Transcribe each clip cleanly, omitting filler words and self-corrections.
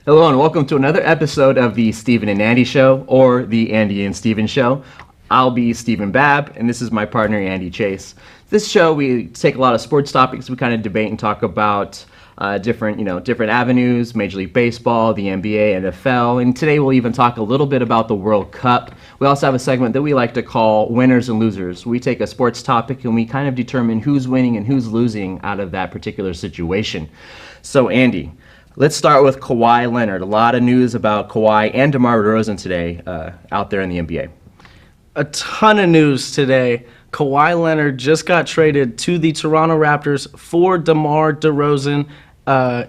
Hello and welcome to another episode of the Steven and Andy Show, or the Andy and Steven Show. I'll be Steven Babb, and this is my partner Andy Chase. This show, we take a lot of sports topics. We kind of debate and talk about different avenues: Major League Baseball, the NBA, NFL, and today we'll even talk a little bit about the World Cup. We also have a segment that we like to call Winners and Losers. We take a sports topic and we kind of determine who's winning and who's losing out of that particular situation. So Andy, let's start with Kawhi Leonard. A lot of news about Kawhi and DeMar DeRozan today out there in the NBA. A ton of news today. Kawhi Leonard just got traded to the Toronto Raptors for DeMar DeRozan,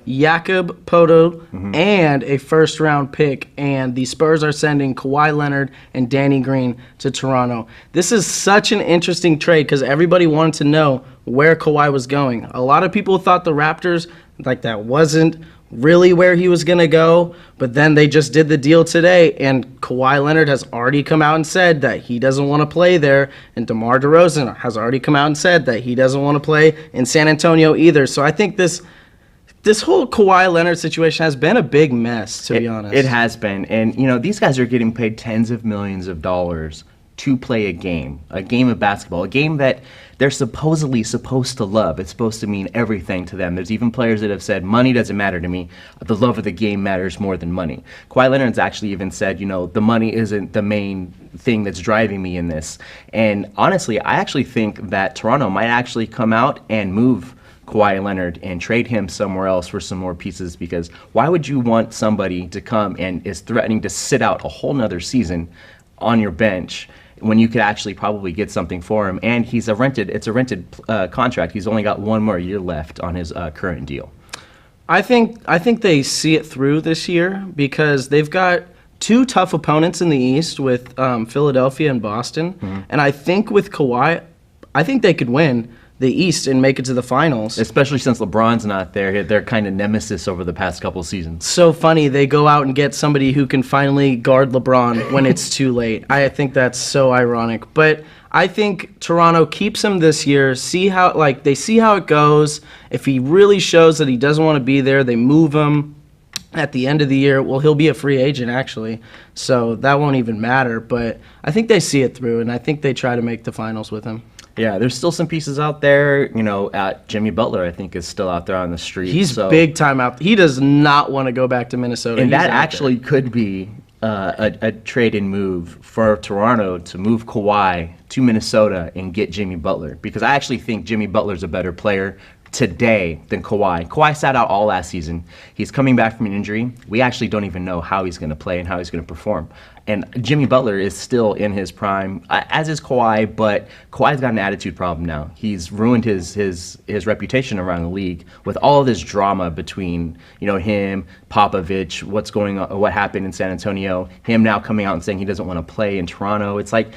Jakob Poto, and a first-round pick. And the Spurs are sending Kawhi Leonard and Danny Green to Toronto. This is such an interesting trade because everybody wanted to know where Kawhi was going. A lot of people thought the Raptors, that wasn't really where he was going to go, but then they just did the deal today, and Kawhi Leonard has already come out and said that he doesn't want to play there, and DeMar DeRozan has already come out and said that he doesn't want to play in San Antonio either. So I think this whole Kawhi Leonard situation has been a big mess, to be honest. It has been, and these guys are getting paid tens of millions of dollars to play a game of basketball, a game that they're supposedly supposed to love. It's supposed to mean everything to them. There's even players that have said, money doesn't matter to me. The love of the game matters more than money. Kawhi Leonard's actually even said, the money isn't the main thing that's driving me in this. And honestly, I actually think that Toronto might actually come out and move Kawhi Leonard and trade him somewhere else for some more pieces, because why would you want somebody to come and is threatening to sit out a whole nother season on your bench when you could actually probably get something for him? And it's a rented contract. He's only got one more year left on his current deal. I think they see it through this year because they've got two tough opponents in the East with Philadelphia and Boston. And I think with Kawhi, I think they could win the East and make it to the finals. Especially since LeBron's not there. They're kind of nemesis over the past couple seasons. So funny, they go out and get somebody who can finally guard LeBron when it's too late. I think that's so ironic. But I think Toronto keeps him this year, see how it goes. If he really shows that he doesn't want to be there, they move him at the end of the year. Well, he'll be a free agent, actually, so that won't even matter. But I think they see it through, and I think they try to make the finals with him. Yeah, there's still some pieces out there. Jimmy Butler, I think, is still out there on the street. He's big time out. He does not want to go back to Minnesota. And that actually could be a trade-in move for Toronto to move Kawhi to Minnesota and get Jimmy Butler, because I actually think Jimmy Butler's a better player today than Kawhi. Kawhi sat out all last season. He's coming back from an injury. We actually don't even know how he's going to play and how he's going to perform. And Jimmy Butler is still in his prime, as is Kawhi, but Kawhi's got an attitude problem now. He's ruined his reputation around the league with all of this drama between him, Popovich, what's going on, what happened in San Antonio, him now coming out and saying he doesn't want to play in Toronto. It's like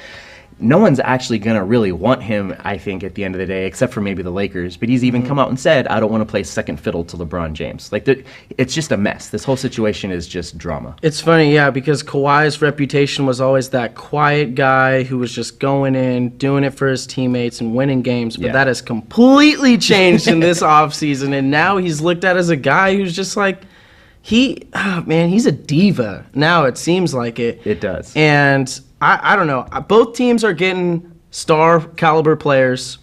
no one's actually going to really want him, I think, at the end of the day, except for maybe the Lakers. But he's even come out and said, I don't want to play second fiddle to LeBron James. It's just a mess. This whole situation is just drama. It's funny, yeah, because Kawhi's reputation was always that quiet guy who was just going in, doing it for his teammates and winning games. But that has completely changed in this offseason. And now he's looked at as a guy who's just like, he's a diva. Now it seems like it. It does. And I don't know. Both teams are getting star caliber players.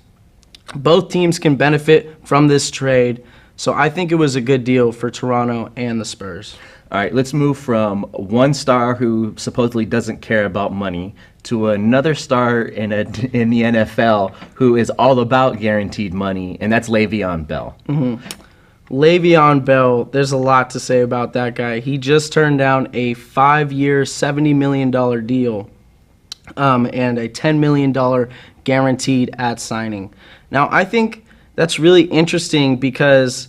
Both teams can benefit from this trade. So I think it was a good deal for Toronto and the Spurs. All right, let's move from one star who supposedly doesn't care about money to another star in the NFL who is all about guaranteed money, and that's Le'Veon Bell. Le'Veon Bell, there's a lot to say about that guy. He just turned down a 5-year, $70 million deal and a $10 million guaranteed at signing. Now, I think that's really interesting because,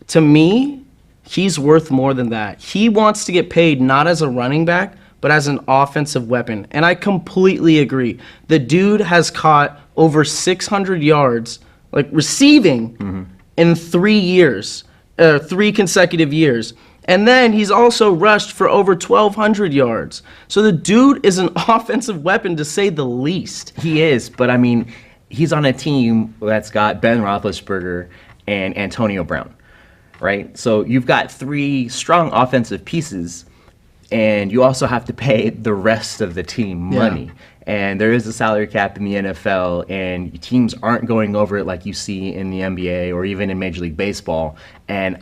to me, he's worth more than that. He wants to get paid not as a running back, but as an offensive weapon. And I completely agree. The dude has caught over 600 yards, receiving, in 3 years, 3 consecutive years. And then he's also rushed for over 1,200 yards. So the dude is an offensive weapon, to say the least. He is, but I mean, he's on a team that's got Ben Roethlisberger and Antonio Brown, right? So you've got three strong offensive pieces, and you also have to pay the rest of the team money. And there is a salary cap in the NFL, and teams aren't going over it like you see in the NBA or even in Major League Baseball. And,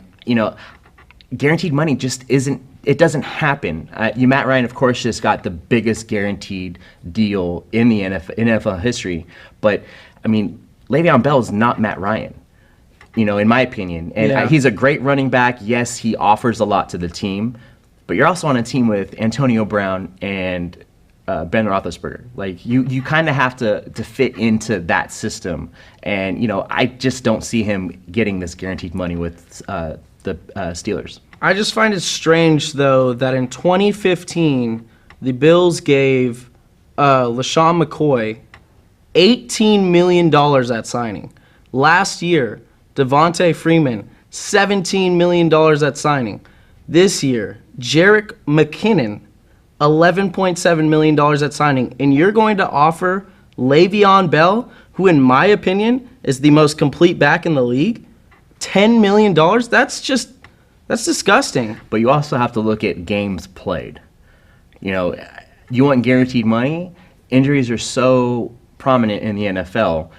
guaranteed money just it doesn't happen. Matt Ryan, of course, just got the biggest guaranteed deal in the NFL history. But, Le'Veon Bell is not Matt Ryan, in my opinion. And he's a great running back. Yes, he offers a lot to the team. But you're also on a team with Antonio Brown and Ben Roethlisberger. Like, you kind of have to fit into that system. And, I just don't see him getting this guaranteed money with the Steelers. I just find it strange, though, that in 2015, the Bills gave LaShawn McCoy $18 million at signing. Last year, Devontae Freeman, $17 million at signing. This year, Jerick McKinnon, $11.7 million at signing. And you're going to offer Le'Veon Bell, who in my opinion is the most complete back in the league, $10 million? That's disgusting. But you also have to look at games played. You want guaranteed money? Injuries are so prominent in the NFL.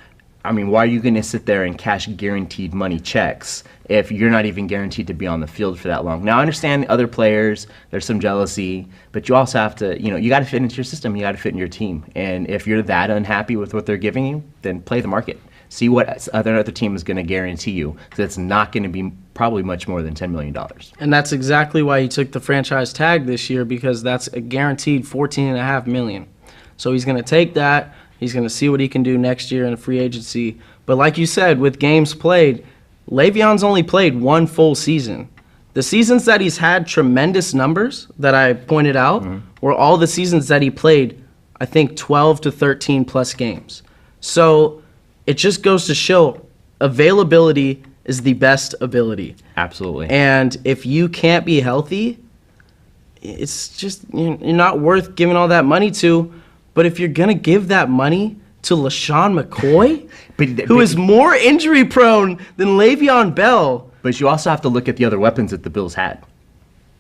Why are you going to sit there and cash guaranteed money checks if you're not even guaranteed to be on the field for that long? Now, I understand the other players, there's some jealousy, but you also have to, you got to fit into your system, you got to fit in your team. And if you're that unhappy with what they're giving you, then play the market. See what other team is going to guarantee you, because it's not going to be probably much more than $10 million. And that's exactly why he took the franchise tag this year, because that's a guaranteed $14.5 million. So he's going to take that. He's going to see what he can do next year in the free agency. But like you said, with games played, Le'Veon's only played one full season. The seasons that he's had tremendous numbers that I pointed out were all the seasons that he played, I think, 12 to 13 plus games. So it just goes to show availability is the best ability. Absolutely. And if you can't be healthy, it's just, you're not worth giving all that money to. But if you're going to give that money to LaShawn McCoy, who is more injury prone than Le'Veon Bell. But you also have to look at the other weapons that the Bills had.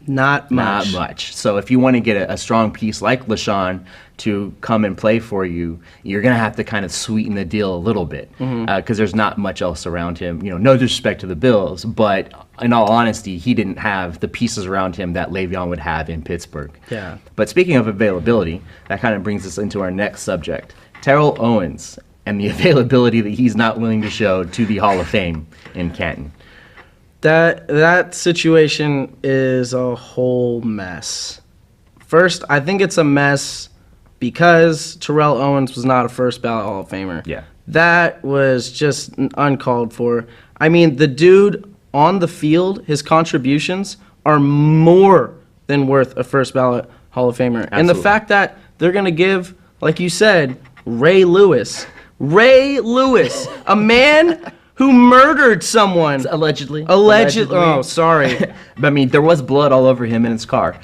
Not much. Not much. So if you want to get a strong piece like LaShawn to come and play for you, you're going to have to kind of sweeten the deal a little bit, because there's not much else around him. No disrespect to the Bills, but in all honesty, he didn't have the pieces around him that Le'Veon would have in Pittsburgh. Yeah. But speaking of availability, that kind of brings us into our next subject. Terrell Owens and the availability that he's not willing to show to the Hall of Fame in Canton. That situation is a whole mess. First, I think it's a mess because Terrell Owens was not a first ballot Hall of Famer. Yeah. That was just uncalled for. The dude on the field, his contributions are more than worth a first ballot Hall of Famer. Absolutely. And the fact that they're going to give, like you said, Ray Lewis, a man who murdered someone. Allegedly. Oh, sorry. There was blood all over him in his car.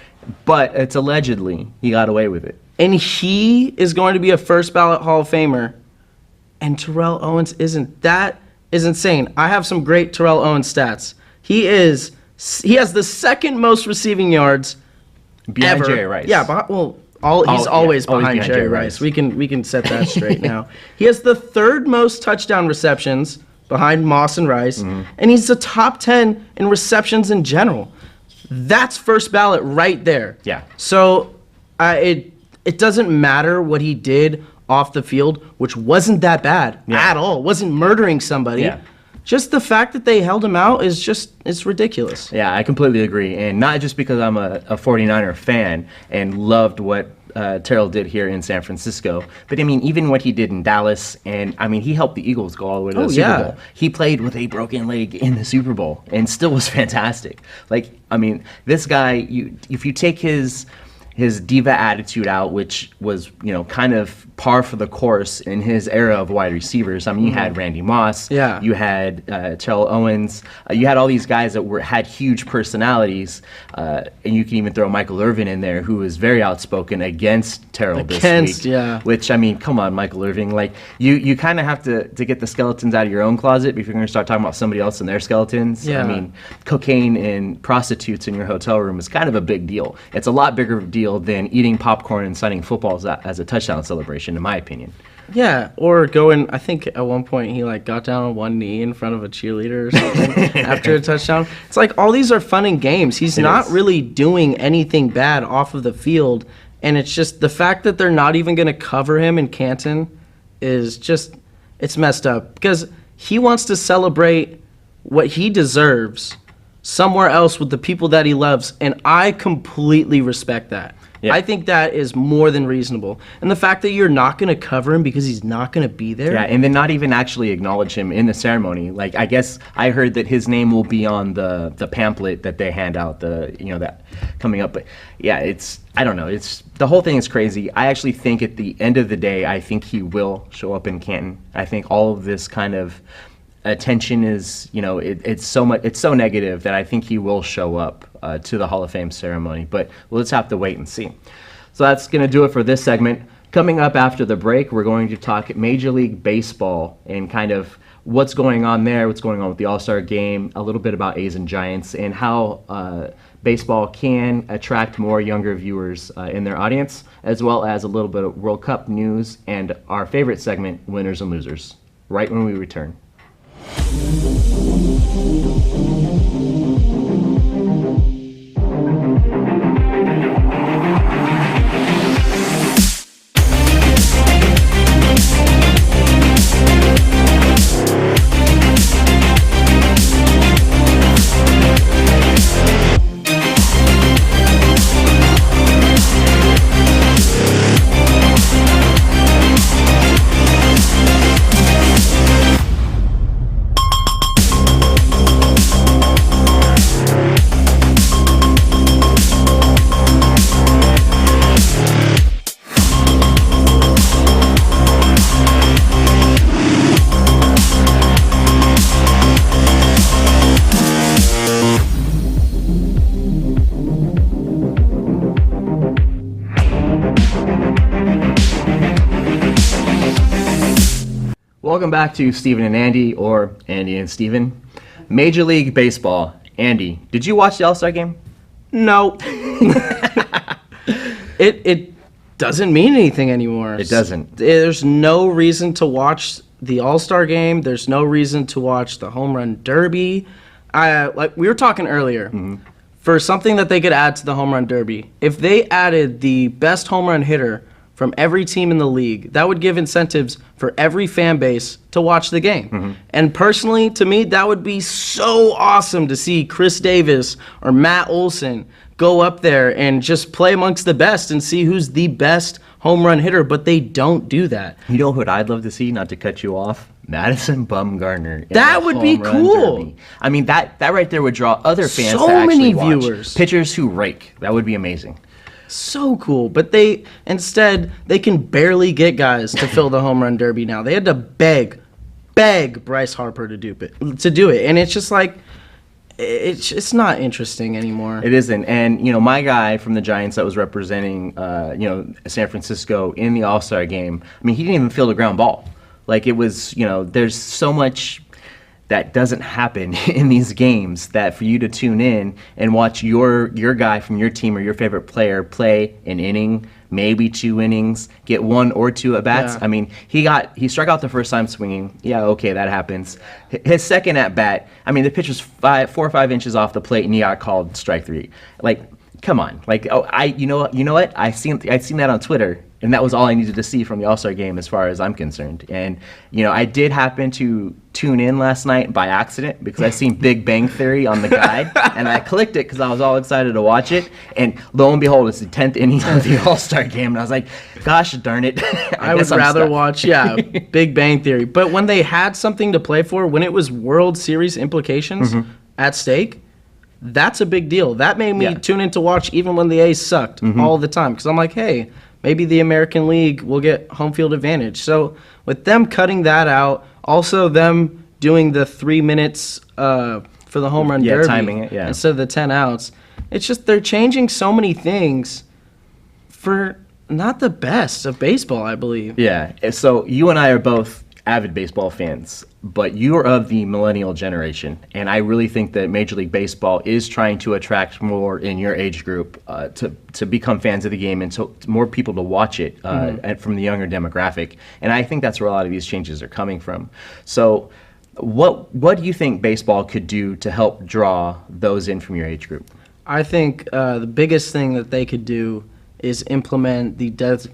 But it's allegedly. He got away with it. And he is going to be a first ballot Hall of Famer. And Terrell Owens isn't. That is insane. I have some great Terrell Owens stats. He has the second most receiving yards Behind ever. Jerry Rice. Yeah, he's always behind Jerry Rice. We can set that straight now. He has the third most touchdown receptions behind Moss and Rice, and he's the top 10 in receptions in general. That's first ballot right there. Yeah. So it doesn't matter what he did off the field, which wasn't that bad at all. Wasn't murdering somebody. Yeah. Just the fact that they held him out it's ridiculous. Yeah, I completely agree. And not just because I'm a 49er fan and loved what Terrell did here in San Francisco, but even what he did in Dallas, and he helped the Eagles go all the way to the Super Bowl. He played with a broken leg in the Super Bowl and still was fantastic. This guy, if you take his his diva attitude out, which was, kind of par for the course in his era of wide receivers. I mean, you had Randy Moss, you had Terrell Owens, you had all these guys that had huge personalities, and you can even throw Michael Irvin in there, who was very outspoken against Terrell this week. Yeah. Which, I mean, come on, Michael Irvin. Like, you kind of have to get the skeletons out of your own closet if you're going to start talking about somebody else and their skeletons. Yeah. I mean, cocaine and prostitutes in your hotel room is kind of a big deal. It's a lot bigger of a deal than eating popcorn and signing footballs as a touchdown celebration, in my opinion. Yeah, or going, I think at one point he got down on one knee in front of a cheerleader or something after a touchdown. It's like all these are fun and games. He's not really doing anything bad off of the field, and it's just the fact that they're not even going to cover him in Canton is just, it's messed up because he wants to celebrate what he deserves somewhere else with the people that he loves, and I completely respect that. Yeah. I think that is more than reasonable. And the fact that you're not going to cover him because he's not going to be there. Yeah, and then not even actually acknowledge him in the ceremony. Like, I guess I heard that his name will be on the pamphlet that they hand out, that coming up. But yeah, I don't know. The whole thing is crazy. I actually think at the end of the day, I think he will show up in Canton. I think all of this kind of attention is, it's so negative that I think he will show up to the Hall of Fame ceremony, but we'll just have to wait and see. So that's going to do it for this segment. Coming up after the break, we're going to talk Major League Baseball and kind of what's going on there, what's going on with the All-Star Game, a little bit about A's and Giants, and how baseball can attract more younger viewers in their audience, as well as a little bit of World Cup news and our favorite segment, Winners and Losers, right when we return. Welcome back to Steven and Andy, or Andy and Steven. Major League Baseball. Andy, did you watch the All-Star Game? No. It doesn't mean anything anymore. It doesn't. There's no reason to watch the All-Star Game. There's no reason to watch the Home Run Derby. Like we were talking earlier, for something that they could add to the Home Run Derby, if they added the best home run hitter from every team in the league, that would give incentives for every fan base to watch the game. And personally, to me, that would be so awesome to see Chris Davis or Matt Olson go up there and just play amongst the best and see who's the best home run hitter, but they don't do that. You know what I'd love to see, not to cut you off? Madison Bumgarner. That would be cool. Derby. I mean, that right there would draw other fans so to actually many watch. Viewers. Pitchers who rake. That would be amazing. So cool, but they can barely get guys to fill the home run derby now. They had to beg Bryce Harper to do it, and it's just like it's not interesting anymore. It isn't, and my guy from the Giants that was representing San Francisco in the All-Star game. I mean, he didn't even field a ground ball. Like it was, there's so much that doesn't happen in these games that for you to tune in and watch your guy from your team or your favorite player play an inning, maybe 2 innings, get 1 or 2 at bats. Yeah. I mean, he struck out the first time swinging. Yeah, okay, that happens. His second at bat, I mean, the pitch was 4 or 5 inches off the plate and he got called strike 3. Like, come on. Like, you know what? I seen that on Twitter. And that was all I needed to see from the All-Star Game as far as I'm concerned. And, I did happen to tune in last night by accident because I seen Big Bang Theory on the guide. And I clicked it because I was all excited to watch it. And lo and behold, it's the 10th inning of the All-Star Game. And I was like, gosh darn it. I would rather watch, Big Bang Theory. But when they had something to play for, when it was World Series implications at stake, that's a big deal. That made me Yeah. tune in to watch even when the A's sucked all the time. Because I'm like, hey, maybe the American League will get home field advantage. So with them cutting that out, also them doing the 3 minutes for the home run derby timing it, instead of the 10 outs, it's just they're changing so many things for not the best of baseball, I believe. Yeah. So you and I are both avid baseball fans, but you are of the millennial generation, and I really think that Major League Baseball is trying to attract more in your age group to become fans of the game, and so more people to watch it and from the younger demographic. And I think that's where a lot of these changes are coming from. So what do you think baseball could do to help draw those in from your age group? I think the biggest thing that they could do is implement the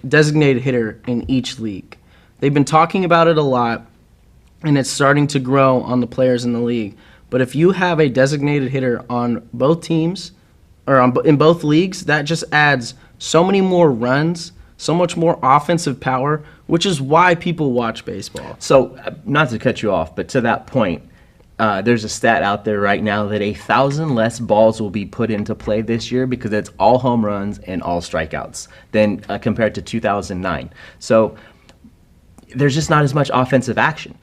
designated hitter in each league. They've been talking about it a lot, and it's starting to grow on the players in the league. But if you have a designated hitter on both teams, or in both leagues, that just adds so many more runs, so much more offensive power, which is why people watch baseball. So, not to cut you off, but to that point, there's a stat out there right now that 1,000 less balls will be put into play this year because it's all home runs and all strikeouts than compared to 2009. So there's just not as much offensive action.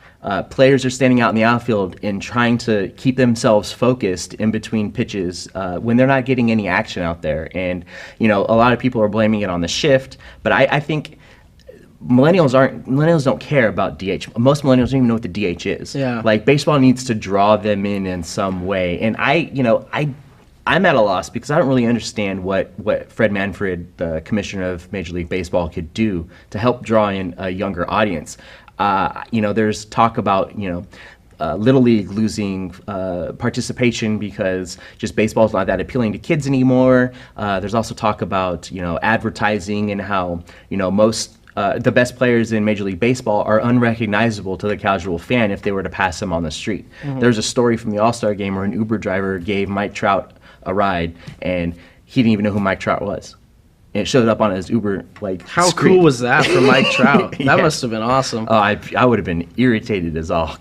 Players are standing out in the outfield and trying to keep themselves focused in between pitches when they're not getting any action out there. And, a lot of people are blaming it on the shift, but I think millennials don't care about DH. Most millennials don't even know what the DH is. Yeah. Like, baseball needs to draw them in some way. And I'm at a loss because I don't really understand what Fred Manfred, the commissioner of Major League Baseball, could do to help draw in a younger audience. There's talk about, Little League losing participation because just baseball's not that appealing to kids anymore. There's also talk about, advertising and how, most the best players in Major League Baseball are unrecognizable to the casual fan if they were to pass them on the street. There's a story from the All-Star game where an Uber driver gave Mike Trout a ride, and he didn't even know who Mike Trout was. And it showed up on his Uber How screen. cool was that for Mike Trout? Yeah. That must have been awesome. Oh, I would have been irritated as all.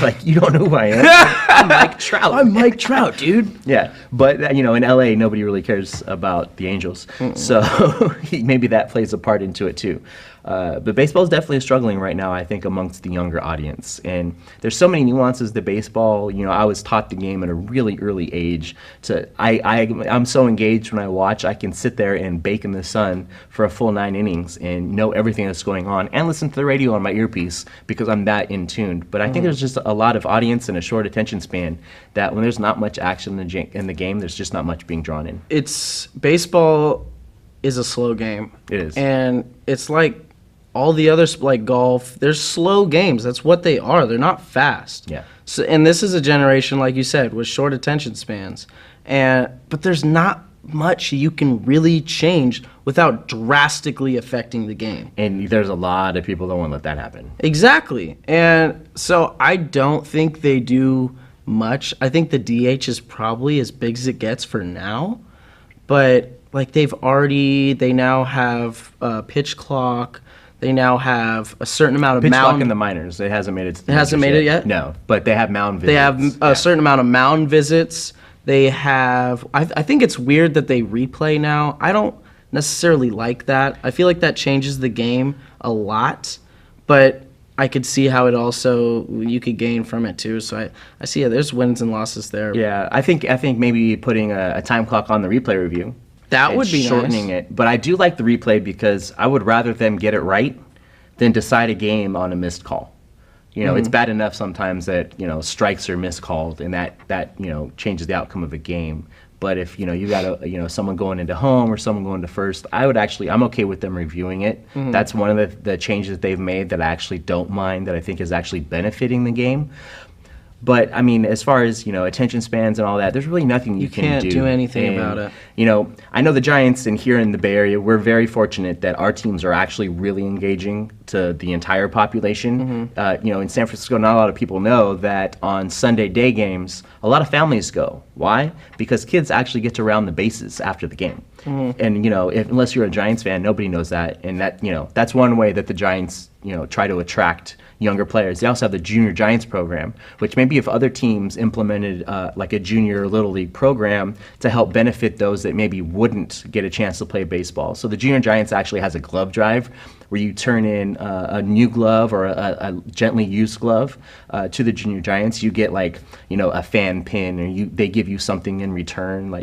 Like, you don't know who I am. I'm Mike Trout. I'm Mike Trout, dude. Yeah, but in LA, nobody really cares about the Angels, so maybe that plays a part into it too. But baseball is definitely struggling right now, I think, amongst the younger audience. And there's so many nuances to baseball. I was taught the game at a really early age. I'm so engaged when I watch. I can sit there and bake in the sun for a full 9 innings and know everything that's going on and listen to the radio on my earpiece because I'm that in tuned. But I think there's just a lot of audience and a short attention span that when there's not much action in the game, there's just not much being drawn in. Baseball is a slow game. It is. And it's like all the others, like golf, they're slow games. That's what they are. They're not fast. Yeah. So, and this is a generation, like you said, with short attention spans. But there's not much you can really change without drastically affecting the game. And there's a lot of people that won't let that happen. Exactly. And so I don't think they do much. I think the DH is probably as big as it gets for now. But like they now have a pitch clock. They now have a certain amount of Pitch mound. clock in the minors. It hasn't made it to the It hasn't majors made it yet? No, but they have mound visits. They have a certain amount of mound visits. They have. I think it's weird that they replay now. I don't necessarily like that. I feel like that changes the game a lot, but I could see how it also you could gain from it too. So I see there's wins and losses there. Yeah, I think maybe putting a time clock on the replay review. That and would be shortening nice. it. But I do like the replay because I would rather them get it right than decide a game on a missed call. It's bad enough sometimes that, strikes are miscalled and that changes the outcome of a game. But if, you got someone going into home or someone going to first, I'm okay with them reviewing it. That's one of the changes they've made that I actually don't mind, that I think is actually benefiting the game. But, I mean, as far as, attention spans and all that, there's really nothing you can do. You can't do anything about it. I know the Giants and here in the Bay Area, we're very fortunate that our teams are actually really engaging to the entire population. In San Francisco, not a lot of people know that on Sunday day games, a lot of families go. Why? Because kids actually get to round the bases after the game. And unless you're a Giants fan, nobody knows that. And that's one way that the Giants try to attract younger players. They also have the Junior Giants program, which maybe if other teams implemented like a junior Little League program to help benefit those that maybe wouldn't get a chance to play baseball. So the Junior Giants actually has a glove drive where you turn in a new glove or a gently used glove to the Junior Giants. You get a fan pin, or they give you something in return,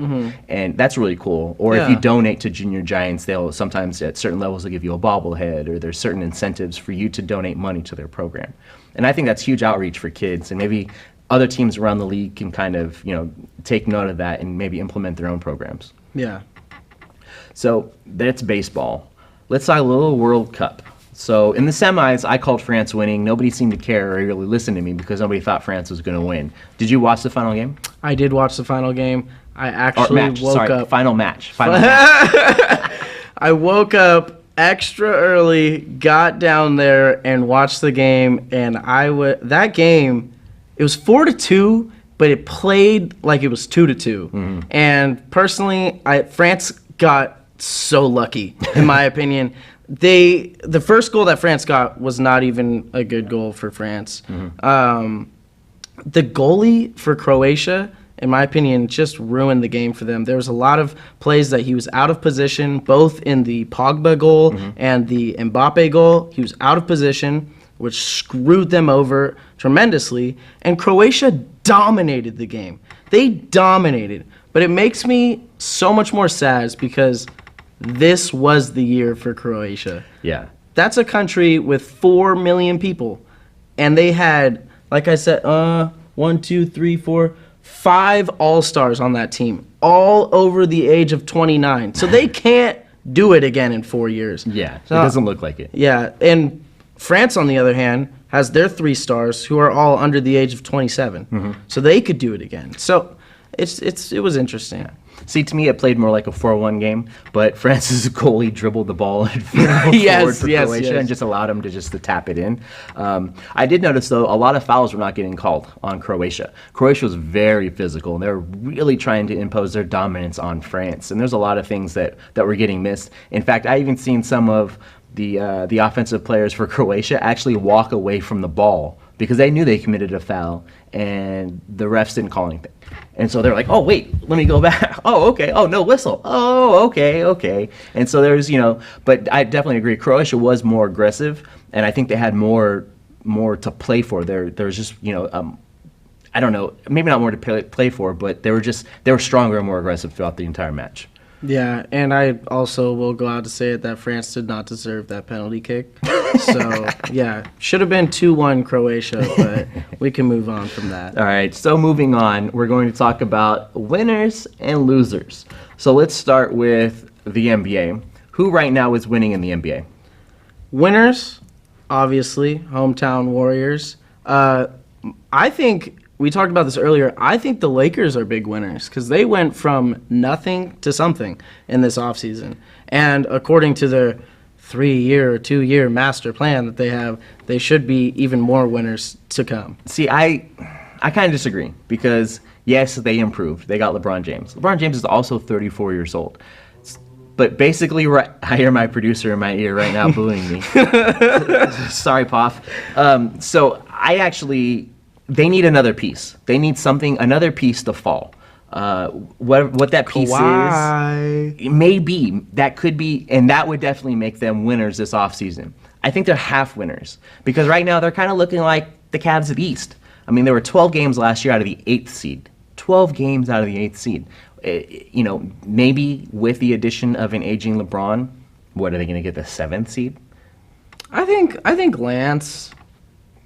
and that's really cool. Or if you donate to Junior Giants, they'll sometimes at certain levels they'll give you a bobblehead, or there's certain incentives for you to donate money to their program. And I think that's huge outreach for kids, and maybe other teams around the league can kind of take note of that and maybe implement their own programs. Yeah. So that's baseball. Let's talk a little World Cup. So in the semis, I called France winning. Nobody seemed to care or really listen to me because nobody thought France was going to win. Did you watch the final game? I did watch the final game. I actually woke up. Final match. I woke up extra early, got down there, and watched the game. And that game, it was 4-2, but it played like it was 2-2. And personally, France got so lucky, in my opinion. The first goal that France got was not even a good goal for France. The goalie for Croatia, in my opinion, just ruined the game for them. There was a lot of plays that he was out of position, both in the Pogba goal and the Mbappe goal. He was out of position, which screwed them over tremendously. And Croatia dominated the game. They dominated. But it makes me so much more sad because this was the year for Croatia. Yeah. That's a country with 4 million people. And they had, like I said, 1, 2, 3, 4, 5 all-stars on that team, all over the age of 29. So they can't do it again in 4 years. Yeah, it doesn't look like it. Yeah, and France, on the other hand, has their 3 stars who are all under the age of 27. So they could do it again. So it was interesting. See, to me, it played more like a 4-1 game, but France's goalie dribbled the ball forward for Croatia and just allowed him to tap it in. I did notice, though, a lot of fouls were not getting called on Croatia. Croatia was very physical, and they were really trying to impose their dominance on France. And there's a lot of things that were getting missed. In fact, I even seen some of the offensive players for Croatia actually walk away from the ball because they knew they committed a foul, and the refs didn't call anything. And so they're like, oh, wait, let me go back. Oh, okay. Oh, no whistle. Oh, okay. And so there's, but I definitely agree. Croatia was more aggressive, and I think they had more to play for. There's just, I don't know, maybe not more to play for, but they were stronger and more aggressive throughout the entire match. Yeah, and I also will go out to say it that France did not deserve that penalty kick. So, yeah, should have been 2-1 Croatia, but we can move on from that. All right, so moving on, we're going to talk about winners and losers. So let's start with the NBA. Who right now is winning in the NBA? Winners, obviously, hometown Warriors. I think... We talked about this earlier. I think the Lakers are big winners because they went from nothing to something in this offseason. And according to their 3-year or 2-year master plan that they have, they should be even more winners to come. See, I kind of disagree because, yes, they improved. They got LeBron James. LeBron James is also 34 years old. But basically, I hear my producer in my ear right now booing me. Sorry, Poff. So I actually... They need another piece. They need another piece to fall. What that piece is, maybe that could be, and that would definitely make them winners this offseason. I think they're half winners because right now they're kind of looking like the Cavs of the East. I mean, there were 12 games last year out of the 8th seed. 12 games out of the 8th seed. Maybe with the addition of an aging LeBron, what are they going to get, the 7th seed? I think Lance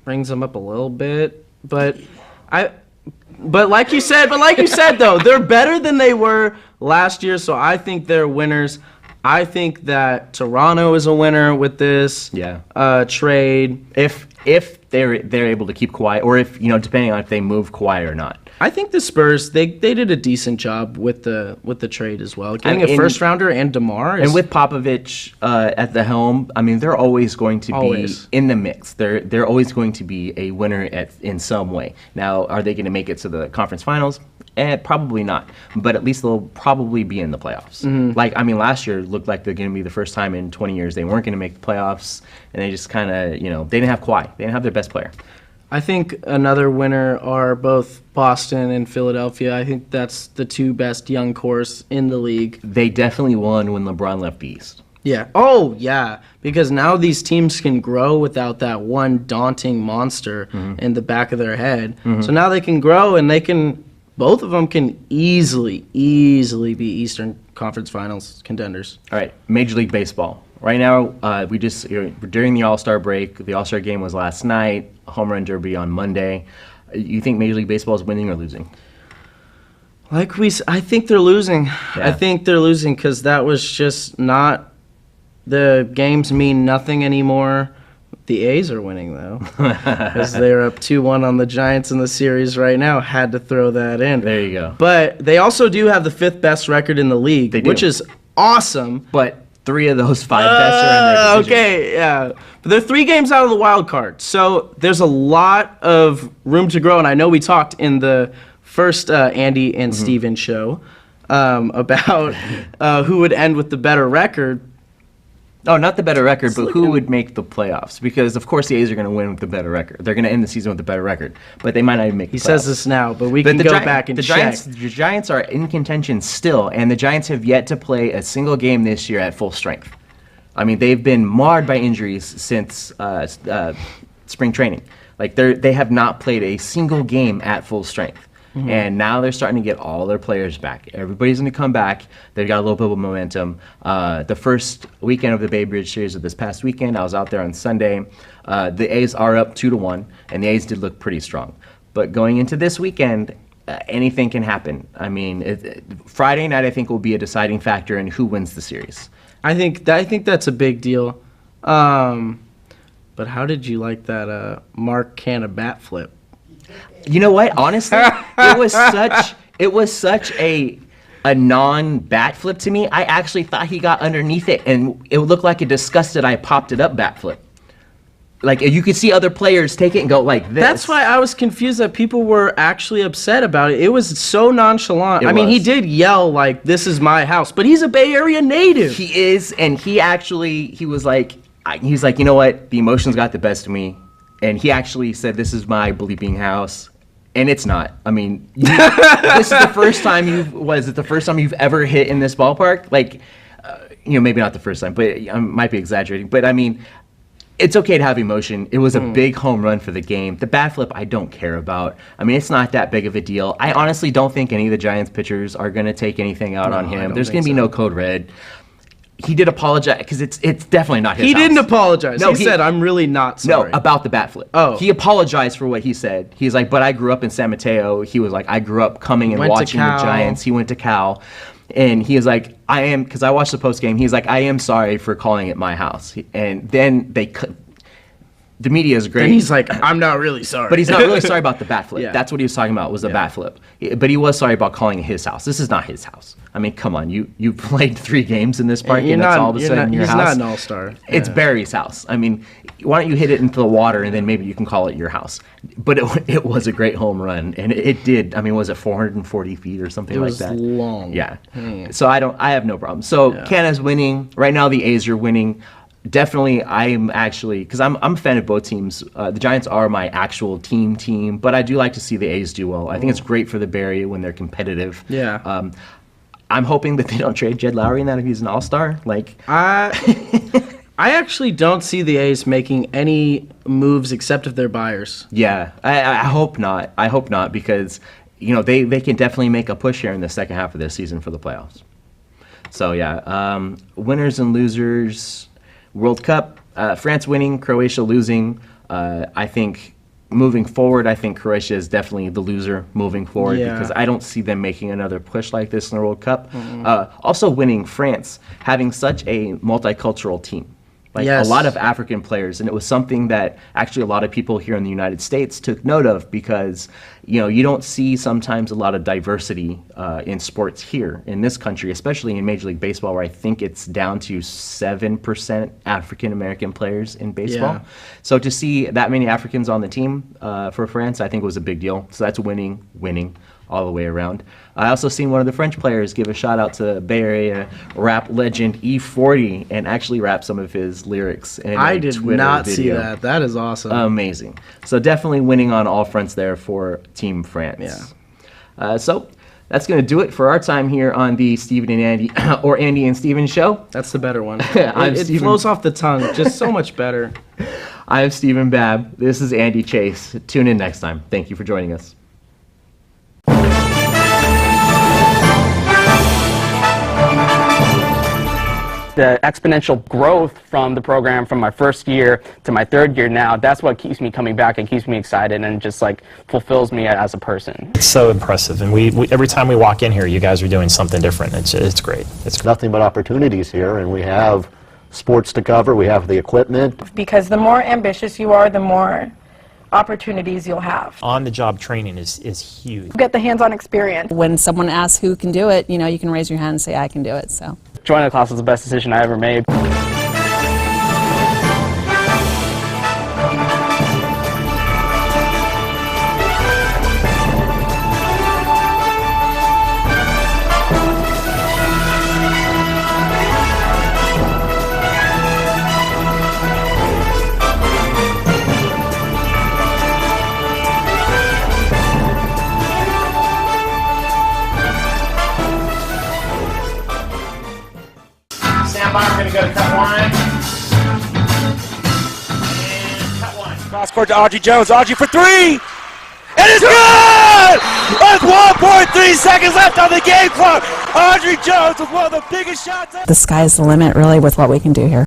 brings them up a little bit. But like you said though, they're better than they were last year, so I think they're winners. I think that Toronto is a winner with this trade. If they're able to keep Kawhi, or if depending on if they move Kawhi or not. I think the Spurs they did a decent job with the trade as well, getting a first rounder and DeMar. And with Popovich at the helm, I mean they're always going to be in the mix. They're always going to be a winner in some way. Now, are they going to make it to the conference finals? Probably not, but at least they'll probably be in the playoffs. Like, I mean, last year looked like they're going to be the first time in 20 years they weren't going to make the playoffs, and they just kind of, they didn't have Kawhi. They didn't have their best player. I think another winner are both Boston and Philadelphia. I think that's the two best young cores in the league. They definitely won when LeBron left the East. Yeah. Oh, yeah. Because now these teams can grow without that one daunting monster in the back of their head. So now they can grow, and both of them can easily be Eastern Conference Finals contenders. All right, Major League Baseball. Right now, we're during the All-Star break. The All-Star game was last night. Home Run Derby on Monday. You think Major League Baseball is winning or losing? I think they're losing. Yeah. I think they're losing because that was just not. The games mean nothing anymore. The A's are winning, though, because they're up 2-1 on the Giants in the series right now. Had to throw that in. There you go. But they also do have the 5th best record in the league, which is awesome. But 3 of those 5 best are in their division. Okay, yeah. But they're 3 games out of the wild card. So there's a lot of room to grow. And I know we talked in the first Andy and Steven show about who would end with the better record. Oh, not the better record, but who would make the playoffs? Because, of course, the A's are going to win with the better record. They're going to end the season with the better record, but they might not even make the playoffs. He says this now, but we can go back and check. The Giants are in contention still, and the Giants have yet to play a single game this year at full strength. I mean, they've been marred by injuries since spring training. Like, they have not played a single game at full strength. And now they're starting to get all their players back. Everybody's going to come back. They've got a little bit of momentum. The first weekend of the Babe Ridge series of this past weekend, I was out there on Sunday. The A's are up 2-1, and the A's did look pretty strong. But going into this weekend, anything can happen. I mean, Friday night, I think, will be a deciding factor in who wins the series. I think that's a big deal. But how did you like that Mark Canna bat flip? You know what? Honestly, it was such a non-bat flip to me. I actually thought he got underneath it, and it looked like a disgusted I popped it up bat flip. Like, you could see other players take it and go like this. That's why I was confused that people were actually upset about it. It was so nonchalant. I mean, he did yell like, "This is my house," but he's a Bay Area native. He is, and he was like, you know what? The emotions got the best of me. And he actually said, "This is my bleeping house," and it's not. I mean, this is the first time you've ever hit in this ballpark? Like, maybe not the first time, but I might be exaggerating. But I mean, it's okay to have emotion. It was a big home run for the game. The bat flip, I don't care about. I mean, it's not that big of a deal. I honestly don't think any of the Giants pitchers are going to take anything out on him. There's going to be no code red. He did apologize because it's definitely not his house. He didn't apologize. No, he said, "I'm really not sorry." No, about the bat flip. Oh. He apologized for what he said. He's like, "But I grew up in San Mateo." He was like, "I grew up coming and watching the Giants." He went to Cal. And he was like, because I watched the post game, he's like, "I am sorry for calling it my house." And then the media is great. And he's like, "I'm not really sorry." But he's not really sorry about the bat flip. Yeah. That's what he was talking about, was the bat flip. But he was sorry about calling it his house. This is not his house. I mean, come on. You played 3 games in this park, and that's all of a sudden your house. He's not an all-star. It's Barry's house. I mean, why don't you hit it into the water, and then maybe you can call it your house. But it was a great home run, and it did. I mean, was it 440 feet or something like that? It was long. Yeah. So I have no problem. So Canna's winning. Right now the A's are winning. Definitely, I'm actually, because I'm a fan of both teams. The Giants are my actual team, but I do like to see the A's do well. I think it's great for the Bay Area when they're competitive. Yeah. I'm hoping that they don't trade Jed Lowry and that if he's an all-star. Like, I actually don't see the A's making any moves except if they're buyers. Yeah, I hope not. I hope not, because they can definitely make a push here in the second half of this season for the playoffs. So yeah, winners and losers. World Cup, France winning, Croatia losing. I think moving forward, I think Croatia is definitely the loser moving forward because I don't see them making another push like this in the World Cup. Also winning, France, having such a multicultural team. Like Yes. a lot of African players, and it was something that actually a lot of people here in the United States took note of because, you don't see sometimes a lot of diversity in sports here in this country, especially in Major League Baseball, where I think it's down to 7% African American players in baseball. Yeah. So to see that many Africans on the team for France, I think was a big deal. So that's winning all the way around. I also seen one of the French players give a shout out to Bay Area rap legend E40 and actually rap some of his lyrics in I a did Twitter not see video. that. That is awesome. Amazing. So definitely winning on all fronts there for Team France. Yeah. So that's going to do it for our time here on the Steven and Andy or Andy and Steven show. That's the better one. I'm it Steven. flows off the tongue just so much better. I'm Steven Babb. This is Andy Chase. Tune in next time. Thank you for joining us. The exponential growth from the program from my first year to my third year now, that's what keeps me coming back and keeps me excited and just like fulfills me as a person. It's so impressive, and we every time we walk in here, you guys are doing something different. It's great. It's Nothing but opportunities here, and we have sports to cover, we have the equipment. Because the more ambitious you are, the more opportunities you'll have. on-the-job training is huge. Get the hands-on experience. When someone asks who can do it, you can raise your hand and say, I can do it. So. Joining the class was the best decision I ever made. Stand by. We're going to go to cut one. Cross court to Audrey Jones. Audrey for three. It is good! With 1.3 seconds left on the game clock. Audrey Jones with one of the biggest shots ever. The sky's the limit, really, with what we can do here.